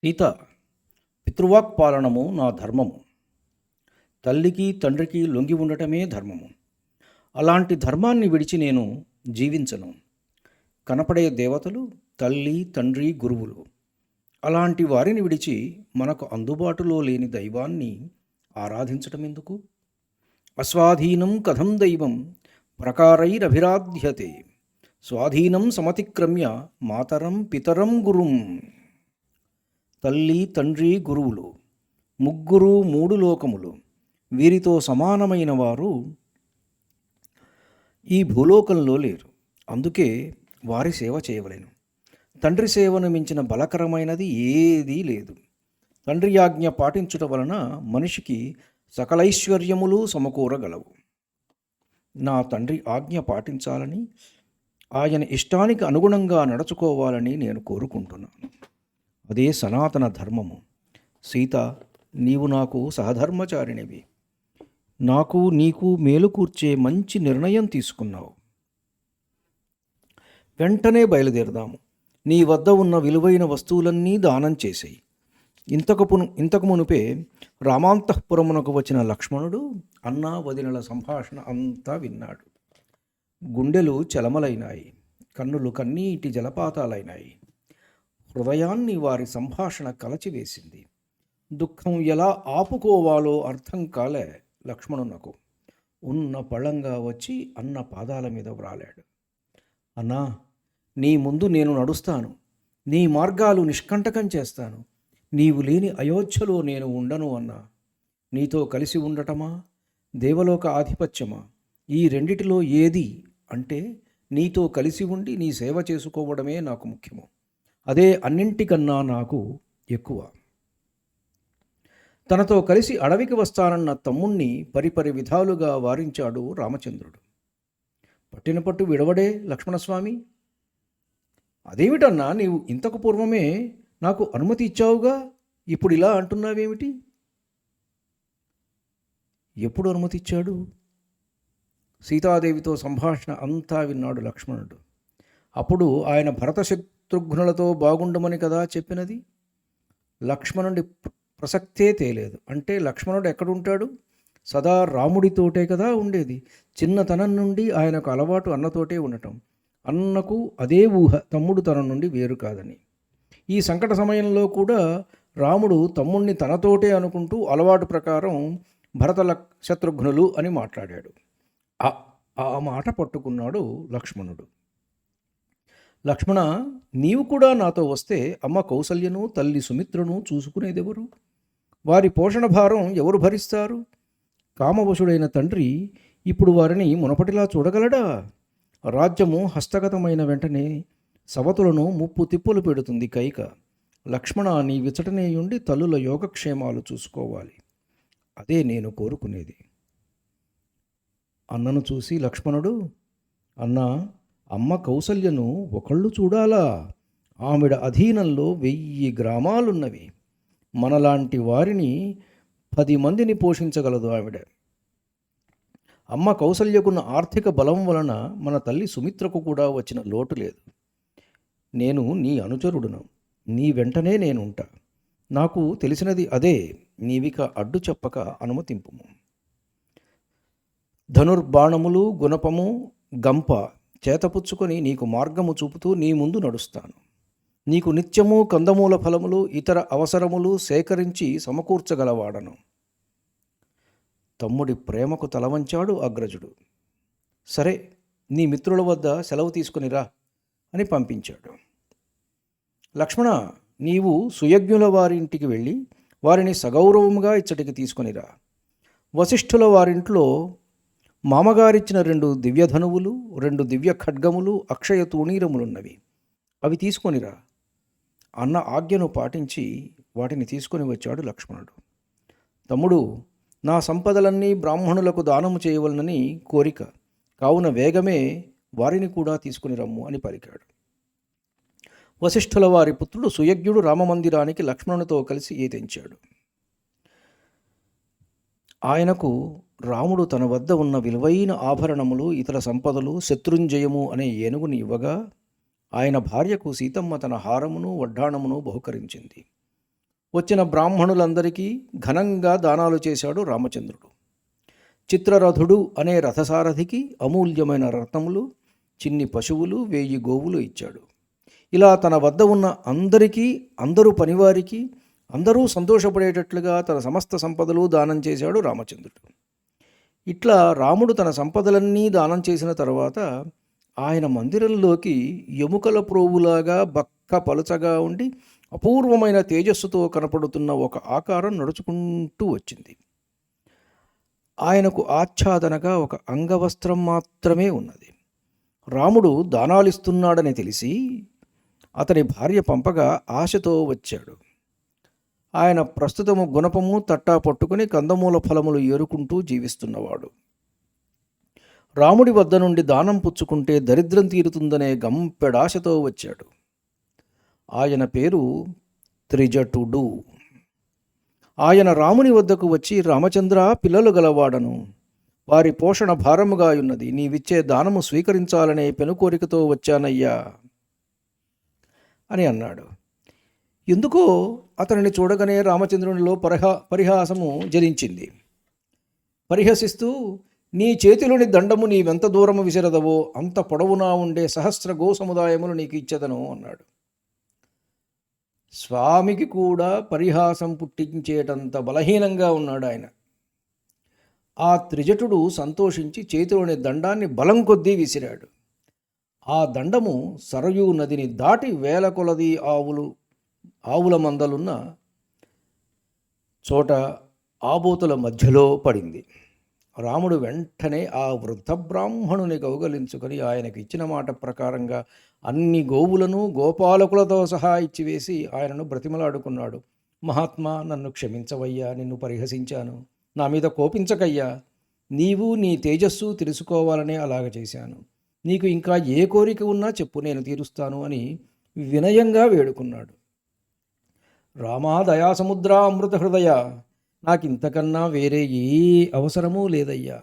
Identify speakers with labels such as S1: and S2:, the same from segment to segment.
S1: సీత, పితృవాక్ పాలనము నా ధర్మము. తల్లికి తండ్రికి లొంగి ఉండటమే ధర్మము. అలాంటి ధర్మాన్ని విడిచి నేను జీవించను. కనపడే దేవతలు తల్లి, తండ్రి, గురువులు. అలాంటి వారిని విడిచి మనకు అందుబాటులో లేని దైవాన్ని ఆరాధించటం ఎందుకు? అస్వాధీనం కథం దైవం ప్రకారైరభిరాధ్యతే. స్వాధీనం సమతిక్రమ్య మాతరం పితరం గురుం. తల్లి, తండ్రి, గురువులు ముగ్గురు మూడు లోకములు. వీరితో సమానమైన వారు ఈ భూలోకంలో లేరు. అందుకే వారి సేవ చేయవలెను. తండ్రి సేవను మించిన బలకరమైనది ఏదీ లేదు. తండ్రి ఆజ్ఞ పాటించుట వలన మనిషికి సకలైశ్వర్యములు సమకూరగలవు. నా తండ్రి ఆజ్ఞ పాటించాలని, ఆయన ఇష్టానికి అనుగుణంగా నడుచుకోవాలని నేను కోరుకుంటున్నాను. అదే సనాతన ధర్మము. సీత, నీవు నాకు సహధర్మచారిణివి. నాకు నీకు మేలు కూర్చే మంచి నిర్ణయం తీసుకున్నావు. వెంటనే బయలుదేరదాము. నీ వద్ద ఉన్న విలువైన వస్తువులన్నీ దానం చేసేయి. ఇంతకు మునుపే రామాంతఃపురమునకు వచ్చిన లక్ష్మణుడు అన్నా వదినల సంభాషణ అంతా విన్నాడు. గుండెలు చలమలైనాయి, కన్నులు కన్నీటి జలపాతాలైనాయి. హృదయాన్ని వారి సంభాషణ కలచివేసింది. దుఃఖం ఎలా ఆపుకోవాలో అర్థం కాలే లక్ష్మణునకు. ఉన్న పళంగా వచ్చి అన్న పాదాల మీద వ్రాలాడు. అన్నా, నీ ముందు నేను నడుస్తాను. నీ మార్గాలు నిష్కంటకం చేస్తాను. నీవు లేని అయోధ్యలో నేను ఉండను అన్నా. నీతో కలిసి ఉండటమా, దేవలోక ఆధిపత్యమా? ఈ రెండిటిలో ఏది అంటే నీతో కలిసి ఉండి నీ సేవ చేసుకోవడమే నాకు ముఖ్యము. అదే అన్నింటికన్నా నాకు ఎక్కువ. తనతో కలిసి అడవికి వస్తానన్న తమ్ముణ్ణి పరిపరి విధాలుగా వారించాడు రామచంద్రుడు. పట్టిన పట్టు విడవడే లక్ష్మణస్వామి. అదేమిటన్నా, నీవు ఇంతకు పూర్వమే నాకు అనుమతి ఇచ్చావుగా, ఇప్పుడు ఇలా అంటున్నావేమిటి? ఎప్పుడు అనుమతి ఇచ్చాడు? సీతాదేవితో సంభాషణ అంతా విన్నాడు లక్ష్మణుడు. అప్పుడు ఆయన భరత శత్రుఘ్నులతో బాగుండమని కదా చెప్పినది. లక్ష్మణుడి ప్రసక్తే తేలేదు. అంటే లక్ష్మణుడు ఎక్కడుంటాడు? సదా రాముడితోటే కదా ఉండేది. చిన్నతనం నుండి ఆయనకు అలవాటు అన్నతోటే ఉండటం. అన్నకు అదే ఊహ, తమ్ముడు తన నుండి వేరు కాదని. ఈ సంకట సమయంలో కూడా రాముడు తమ్ముణ్ణి తనతోటే అనుకుంటూ అలవాటు ప్రకారం భరత శత్రుఘ్నులు అని మాట్లాడాడు. ఆ మాట పట్టుకున్నాడు లక్ష్మణుడు. లక్ష్మణ, నీవు కూడా నాతో వస్తే అమ్మ కౌసల్యను, తల్లి సుమిత్రను చూసుకునేదెవరు? వారి పోషణ భారం ఎవరు భరిస్తారు? కామవశుడైన తండ్రి ఇప్పుడు వారిని మునపటిలా చూడగలడా? రాజ్యము హస్తగతమైన వెంటనే సవతులను ముప్పు తిప్పులు పెడుతుంది కైక. లక్ష్మణ, నీ విచటనేయుండి తల్లుల యోగక్షేమాలు చూసుకోవాలి. అదే నేను కోరుకునేది. అన్నను చూసి లక్ష్మణుడు, అన్నా, అమ్మ కౌసల్యను ఒకళ్ళు చూడాలా? ఆవిడ అధీనంలో 1000 గ్రామాలున్నవి. మనలాంటి వారిని 10 మందిని పోషించగలదు ఆవిడ. అమ్మ కౌసల్యకున్న ఆర్థిక బలం వలన మన తల్లి సుమిత్రకు కూడా వచ్చిన లోటు లేదు. నేను నీ అనుచరుడును. నీ వెంటనే నేనుంటా. నాకు తెలిసినది అదే. నీవిక అడ్డు చెప్పక అనుమతింపుము. ధనుర్బాణములు, గుణపము, గంప చేతపుచ్చుకొని నీకు మార్గము చూపుతూ నీ ముందు నడుస్తాను. నీకు నిత్యము కందమూల ఫలములు, ఇతర అవసరములు సేకరించి సమకూర్చగలవాడను. తమ్ముడి ప్రేమకు తలవంచాడు అగ్రజుడు. సరే, నీ మిత్రుల వద్ద సెలవు తీసుకునిరా అని పంపించాడు. లక్ష్మణ, నీవు సుయజ్ఞుల వారింటికి వెళ్ళి వారిని సగౌరవముగా ఇచ్చటికి తీసుకొనిరా. వశిష్ఠుల వారింట్లో మామగారిచ్చిన 2 దివ్యధనువులు, 2 దివ్య ఖడ్గములు, అక్షయ తూణీరములున్నవి. అవి తీసుకొనిరా. అన్న ఆజ్ఞను పాటించి వాటిని తీసుకొని వచ్చాడు లక్ష్మణుడు. తమ్ముడు, నా సంపదలన్నీ బ్రాహ్మణులకు దానము చేయవలనని కోరిక. కావున వేగమే వారిని కూడా తీసుకుని రమ్ము అని పలికాడు. వశిష్ఠుల వారి పుత్రుడు సుయజ్ఞుడు రామమందిరానికి లక్ష్మణునితో కలిసి ఏతించాడు. ఆయనకు రాముడు తన వద్ద ఉన్న విలువైన ఆభరణములు, ఇతర సంపదలు, శత్రుంజయము అనే ఏనుగుని ఇవ్వగా ఆయన భార్యకు సీతమ్మ తన హారమును, వడ్డాణమును బహుకరించింది. వచ్చిన బ్రాహ్మణులందరికీ ఘనంగా దానాలు చేశాడు రామచంద్రుడు. చిత్రరథుడు అనే రథసారథికి అమూల్యమైన రత్నములు, చిన్ని పశువులు, 1000 గోవులు ఇచ్చాడు. ఇలా తన వద్ద ఉన్న అందరికీ, అందరూ పనివారికి, అందరూ సంతోషపడేటట్లుగా తన సమస్త సంపదలు దానం చేశాడు రామచంద్రుడు. ఇట్లా రాముడు తన సంపదలన్నీ దానం చేసిన తర్వాత ఆయన మందిరంలోకి ఎముకల ప్రోవులాగా బక్క పలుచగా ఉండి అపూర్వమైన తేజస్సుతో కనపడుతున్న ఒక ఆకారం నడుచుకుంటూ వచ్చింది. ఆయనకు ఆచ్ఛాదనగా ఒక అంగవస్త్రం మాత్రమే ఉన్నది. రాముడు దానాలిస్తున్నాడని తెలిసి అతని భార్య పంపగా ఆశతో వచ్చాడు. ఆయన ప్రస్తుతము గుణపము తట్టా పట్టుకుని కందమూల ఫలములు ఏరుకుంటూ జీవిస్తున్నవాడు. రాముడి వద్ద నుండి దానం పుచ్చుకుంటే దరిద్రం తీరుతుందనే గంపెడాశతో వచ్చాడు. ఆయన పేరు త్రిజటుడు. ఆయన రాముని వద్దకు వచ్చి, రామచంద్ర, పిల్లలు గలవాడను, వారి పోషణ భారముగా ఉన్నది, నీవిచ్చే దానము స్వీకరించాలనే పెనుకోరికతో వచ్చానయ్యా అని అన్నాడు. ఎందుకో అతనిని చూడగానే రామచంద్రునిలో పరిహాసము జరించింది. పరిహసిస్తూ, నీ చేతిలోని దండము నీవెంత దూరము విసిరదవో అంత పొడవునా ఉండే సహస్ర గో సముదాయములు నీకు ఇచ్చేదను అన్నాడు. స్వామికి కూడా పరిహాసం పుట్టించేటంత బలహీనంగా ఉన్నాడు ఆయన. ఆ త్రిజటుడు సంతోషించి చేతిలోని దండాన్ని బలం కొద్దీ విసిరాడు. ఆ దండము సరయూ నదిని దాటి వేల కొలది ఆవుల మందలున్న చోట ఆబోతుల మధ్యలో పడింది. రాముడు వెంటనే ఆ వృద్ధ బ్రాహ్మణుని కౌగలించుకొని ఆయనకు ఇచ్చిన మాట ప్రకారంగా అన్ని గోవులను గోపాలకులతో సహా ఇచ్చివేసి ఆయనను బ్రతిమలాడుకున్నాడు. మహాత్మా, నన్ను క్షమించవయ్యా, నిన్ను పరిహసించాను, నా మీద కోపించకయ్యా, నీవు నీ తేజస్సు తెలుసుకోవాలనే అలాగ చేశాను, నీకు ఇంకా ఏ కోరిక ఉన్నా చెప్పు, నేను తీరుస్తాను అని వినయంగా వేడుకున్నాడు. రామా దయాసముద్ర అమృత హృదయ, నాకింతకన్నా వేరే ఏ అవసరమూ లేదయ్యా,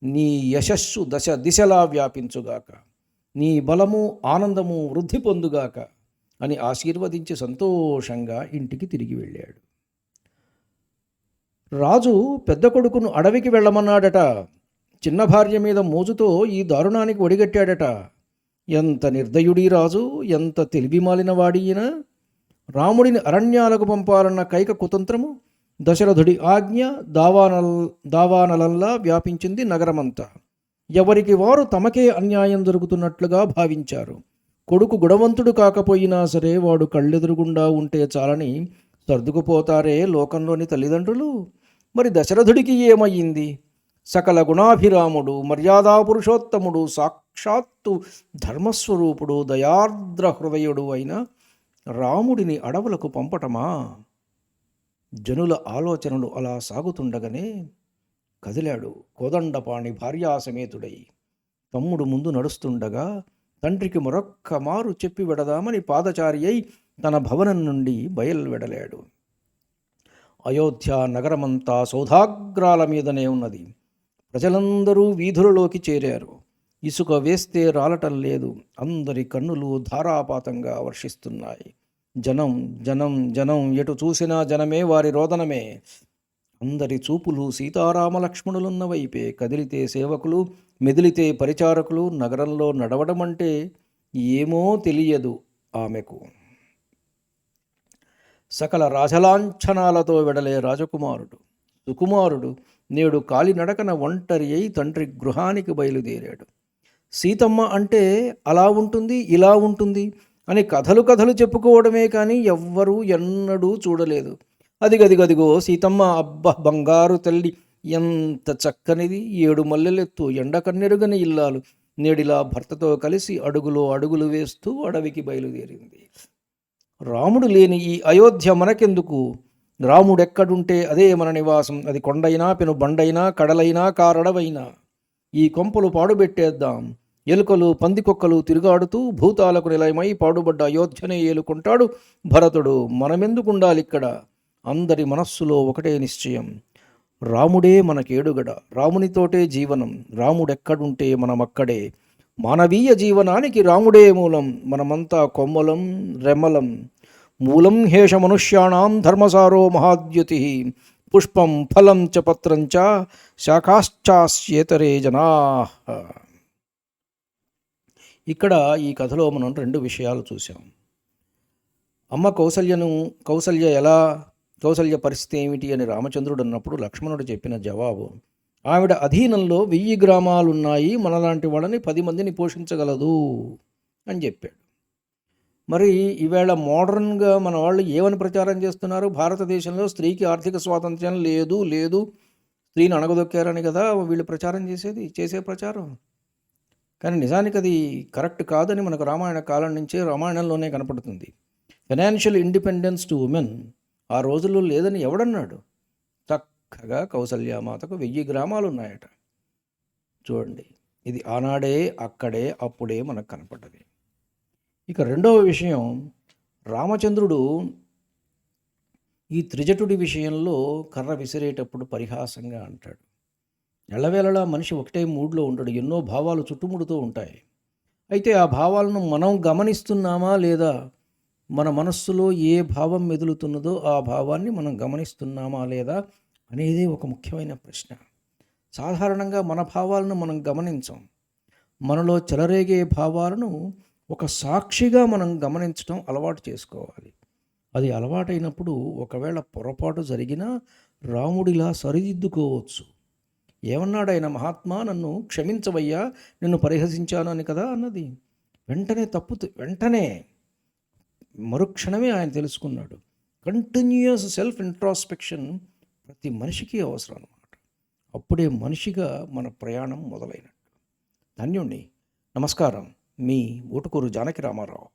S1: నీ యశస్సు దశ దిశలా వ్యాపించుగాక, నీ బలము ఆనందము వృద్ధి పొందుగాక అని ఆశీర్వదించి సంతోషంగా ఇంటికి తిరిగి వెళ్ళాడు. రాజు పెద్ద కొడుకును అడవికి వెళ్ళమన్నాడట. చిన్న భార్య మీద మోజుతో ఈ దారుణానికి ఒడిగట్టాడట. ఎంత నిర్దయుడీ రాజు, ఎంత తెలివిమాలిన వాడియిన! రాముడిని అరణ్యాలకు పంపాలన్న కైక కుతంత్రము, దశరథుడి ఆజ్ఞ దావానలంలా వ్యాపించింది నగరమంతా. ఎవరికి వారు తమకే అన్యాయం జరుగుతున్నట్లుగా భావించారు. కొడుకు గుణవంతుడు కాకపోయినా సరే వాడు కళ్ళెదురుగుండా ఉంటే చాలని సర్దుకుపోతారే లోకంలోని తల్లిదండ్రులు. మరి దశరథుడికి ఏమయ్యింది? సకల గుణాభిరాముడు, మర్యాదా పురుషోత్తముడు, సాక్షాత్తు ధర్మస్వరూపుడు, దయార్ద్ర హృదయుడు అయిన రాముడిని అడవులకు పంపటమా? జనుల ఆలోచనలు అలా సాగుతుండగానే కదిలాడు కోదండపాణి భార్యాసమేతుడై. తమ్ముడు ముందు నడుస్తుండగా తండ్రికి మరొక్క మారు చెప్పి వెడదామని పాదచారి అయి తన భవనం నుండి బయలువెడలాడు. అయోధ్య నగరమంతా సౌధాగ్రాల మీదనే ఉన్నది. ప్రజలందరూ వీధులలోకి చేరారు. ఇసుక వేస్తే రాలటం లేదు. అందరి కన్నులు ధారాపాతంగా వర్షిస్తున్నాయి. జనం జనం జనం, ఎటు చూసినా జనమే, వారి రోదనమే. అందరి చూపులు సీతారామ లక్ష్మణులున్న వైపే. కదిలితే సేవకులు, మెదిలితే పరిచారకులు. నగరంలో నడవడం అంటే ఏమో తెలియదు ఆమెకు. సకల రాజలాంఛనాలతో వెడలే రాజకుమారుడు సుకుమారుడు నేడు కాలినడకన ఒంటరి అయి తండ్రి గృహానికి బయలుదేరాడు. సీతమ్మ అంటే అలా ఉంటుంది, ఇలా ఉంటుంది అని కథలు చెప్పుకోవడమే కానీ ఎవ్వరూ ఎన్నడూ చూడలేదు. అదిగదిగదిగో సీతమ్మ, అబ్బ బంగారు తల్లి, ఎంత చక్కనిది, 7 మల్లెలెత్తు ఎండకన్నెరుగని ఇల్లాలు నేడిలా భర్తతో కలిసి అడుగులు వేస్తూ అడవికి బయలుదేరింది. రాముడు లేని ఈ అయోధ్య మనకెందుకు? రాముడెక్కడుంటే అదే మన నివాసం. అది కొండైనా, పెను బండైనా, కడలైనా, కారడవైనా. ఈ కొంపలు పాడుబెట్టేద్దాం. ఎలుకలు పందికొక్కలు తిరుగాడుతూ భూతాలకు నిలయమై పాడుబడ్డ అయోధ్యనే ఏలుకుంటాడు భరతుడు. మనమెందుకుండాలిక్కడ? అందరి మనస్సులో ఒకటే నిశ్చయం, రాముడే మనకేడుగడ, రామునితోటే జీవనం. రాముడెక్కడుంటే మనమక్కడే. మానవీయ జీవనానికి రాముడే మూలం. మనమంతా కొమ్మలం రెమ్మలం. మూలం హేష మనుష్యాణం ధర్మసారో మహాద్యుతి పుష్పం ఫలం చ పత్రం చ శాఖాశ్చాస్యేతరే జనా. ఇక్కడ ఈ కథలో మనం రెండు విషయాలు చూసాం. అమ్మ కౌసల్య పరిస్థితి ఏమిటి అని రామచంద్రుడు అన్నప్పుడు లక్ష్మణుడు చెప్పిన జవాబు, ఆవిడ అధీనంలో 1000 గ్రామాలున్నాయి, మనలాంటి వాళ్ళని 10 మందిని పోషించగలదు అని చెప్పాడు. మరి ఈవేళ మోడర్న్గా మన వాళ్ళు ఏమని ప్రచారం చేస్తున్నారు? భారతదేశంలో స్త్రీకి ఆర్థిక స్వాతంత్ర్యం లేదు, స్త్రీని అణగదొక్కారని కదా వీళ్ళు ప్రచారం చేసే ప్రచారం. కానీ నిజానికి అది కరెక్ట్ కాదని మనకు రామాయణ కాలం నుంచే రామాయణంలోనే కనపడుతుంది. ఫైనాన్షియల్ ఇండిపెండెన్స్ టు ఉమెన్ ఆ రోజుల్లో లేదని ఎవడన్నాడు? చక్కగా కౌసల్యామాతకు 1000 గ్రామాలు ఉన్నాయట. చూడండి, ఇది ఆనాడే అక్కడే అప్పుడే మనకు కనపడ్డది. ఇక రెండవ విషయం, రామచంద్రుడు ఈ త్రిజటుడి విషయంలో కర్ర విసిరేటప్పుడు పరిహాసంగా అంటాడు. ఎల్లవేళలా మనిషి ఒకటే మూడ్లో ఉంటాడు, ఎన్నో భావాలు చుట్టుముడుతూ ఉంటాయి. అయితే ఆ భావాలను మనం గమనిస్తున్నామా లేదా? మన మనస్సులో ఏ భావం మెదులుతున్నదో ఆ భావాన్ని మనం గమనిస్తున్నామా లేదా అనేది ఒక ముఖ్యమైన ప్రశ్న. సాధారణంగా మన భావాలను మనం గమనించం. మనలో చెలరేగే భావాలను ఒక సాక్షిగా మనం గమనించడం అలవాటు చేసుకోవాలి. అది అలవాటైనప్పుడు ఒకవేళ పొరపాటు జరిగినా రాముడిలా సరిదిద్దుకోవచ్చు. ఏమన్నాడు ఆయన? మహాత్మా, నన్ను క్షమించవయ్యా, నిన్ను పరిహసించాను అని కదా అన్నది. వెంటనే మరుక్షణమే ఆయన తెలుసుకున్నాడు. కంటిన్యూయస్ సెల్ఫ్ ఇంట్రాస్పెక్షన్ ప్రతి మనిషికి అవసరం అన్నమాట. అప్పుడే మనిషిగా మన ప్రయాణం మొదలైనట్టు. ధన్యుణ్ణి. నమస్కారం. మీ ఊటుకూరు జానకి రామారావు.